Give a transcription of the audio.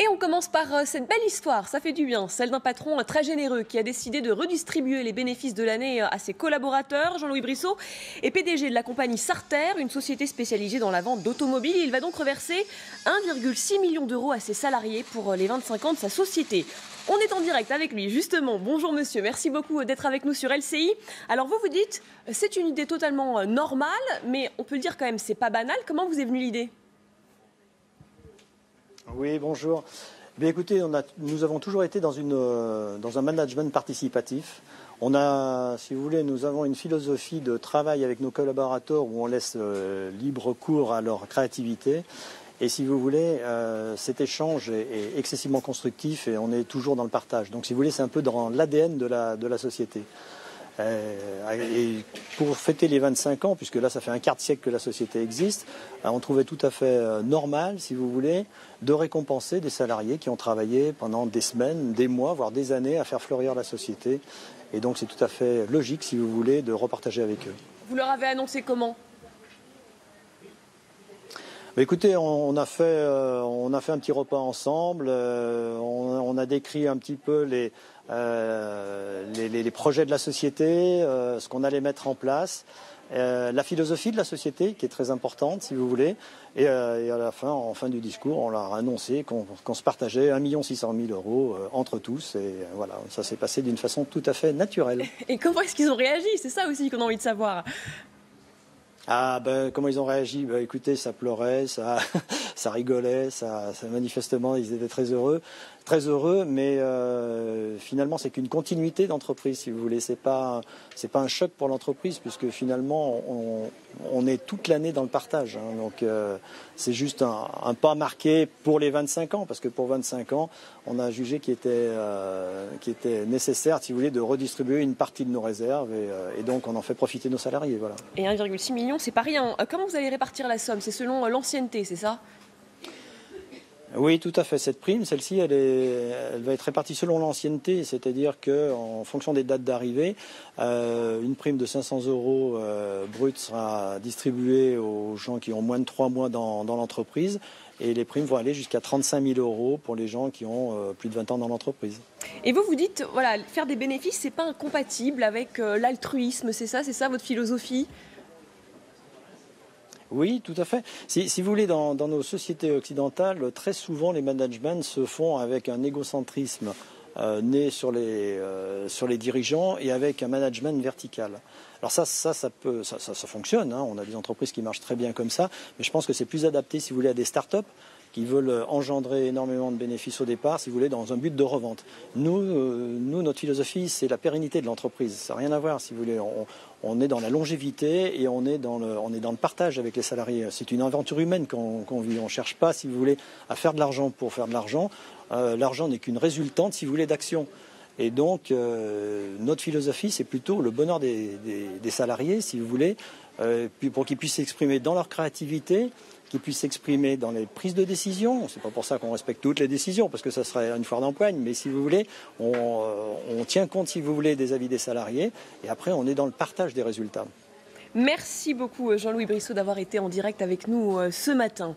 Et on commence par cette belle histoire, ça fait du bien, celle d'un patron très généreux qui a décidé de redistribuer les bénéfices de l'année à ses collaborateurs. Jean-Louis Brissot est PDG de la compagnie Sarter, une société spécialisée dans la vente d'automobiles. Il va donc reverser 1,6 million d'euros à ses salariés pour les 25 ans de sa société. On est en direct avec lui, justement. Bonjour monsieur, merci beaucoup d'être avec nous sur LCI. Alors vous dites, c'est une idée totalement normale, mais on peut dire quand même c'est pas banal. Comment vous est venue l'idée ? Oui, bonjour. Bien, écoutez, nous avons toujours été dans un management participatif. Si vous voulez, nous avons une philosophie de travail avec nos collaborateurs où on laisse libre cours à leur créativité. Et si vous voulez, cet échange est excessivement constructif et on est toujours dans le partage. Donc si vous voulez, c'est un peu dans l'ADN de la société. Et pour fêter les 25 ans, puisque là ça fait un quart de siècle que la société existe, on trouvait tout à fait normal, si vous voulez, de récompenser des salariés qui ont travaillé pendant des semaines, des mois, voire des années à faire fleurir la société. Et donc c'est tout à fait logique, si vous voulez, de repartager avec eux. Vous leur avez annoncé comment ? Écoutez, on a fait un petit repas ensemble, on a décrit un petit peu les projets de la société, ce qu'on allait mettre en place, la philosophie de la société qui est très importante si vous voulez, et à la fin, en fin du discours, on leur a annoncé qu'on se partageait 1 600 000 euros entre tous, et voilà, ça s'est passé d'une façon tout à fait naturelle. Et comment est-ce qu'ils ont réagi ? C'est ça aussi qu'on a envie de savoir. Comment ils ont réagi ? Écoutez, ça pleurait, ça rigolait, ça manifestement ils étaient très heureux, mais finalement c'est qu'une continuité d'entreprise, si vous voulez. C'est pas un choc pour l'entreprise puisque finalement on est toute l'année dans le partage. Donc c'est juste un pas marqué pour les 25 ans, parce que pour 25 ans on a jugé qu'il était nécessaire, si vous voulez, de redistribuer une partie de nos réserves et donc on en fait profiter nos salariés. Voilà. Et 1,6 million, c'est pas rien. Comment vous allez répartir la somme ? C'est selon l'ancienneté, c'est ça ? Oui, tout à fait. Cette prime, celle-ci, elle va être répartie selon l'ancienneté, c'est-à-dire qu'en fonction des dates d'arrivée, une prime de 500 euros brut sera distribuée aux gens qui ont moins de 3 mois dans l'entreprise, et les primes vont aller jusqu'à 35 000 euros pour les gens qui ont plus de 20 ans dans l'entreprise. Et vous dites, voilà, faire des bénéfices, c'est pas incompatible avec l'altruisme, c'est ça votre philosophie ? Oui, tout à fait. Si vous voulez, dans nos sociétés occidentales, très souvent les managements se font avec un égocentrisme né sur les dirigeants et avec un management vertical. Alors ça fonctionne, hein. On a des entreprises qui marchent très bien comme ça, mais je pense que c'est plus adapté, si vous voulez, à des startups qui veulent engendrer énormément de bénéfices au départ, si vous voulez, dans un but de revente. Nous, notre philosophie, c'est la pérennité de l'entreprise. Ça n'a rien à voir, si vous voulez. On est dans la longévité et on est dans le partage avec les salariés. C'est une aventure humaine qu'on vit. On ne cherche pas, si vous voulez, à faire de l'argent pour faire de l'argent. L'argent n'est qu'une résultante, si vous voulez, d'action. Et donc, notre philosophie, c'est plutôt le bonheur des salariés, si vous voulez, pour qu'ils puissent s'exprimer dans leur créativité, qu'ils puissent s'exprimer dans les prises de décision. C'est pas pour ça qu'on respecte toutes les décisions, parce que ça serait une foire d'empoigne, mais si vous voulez, on tient compte, si vous voulez, des avis des salariés, et après on est dans le partage des résultats. Merci beaucoup Jean-Louis Brissot d'avoir été en direct avec nous ce matin.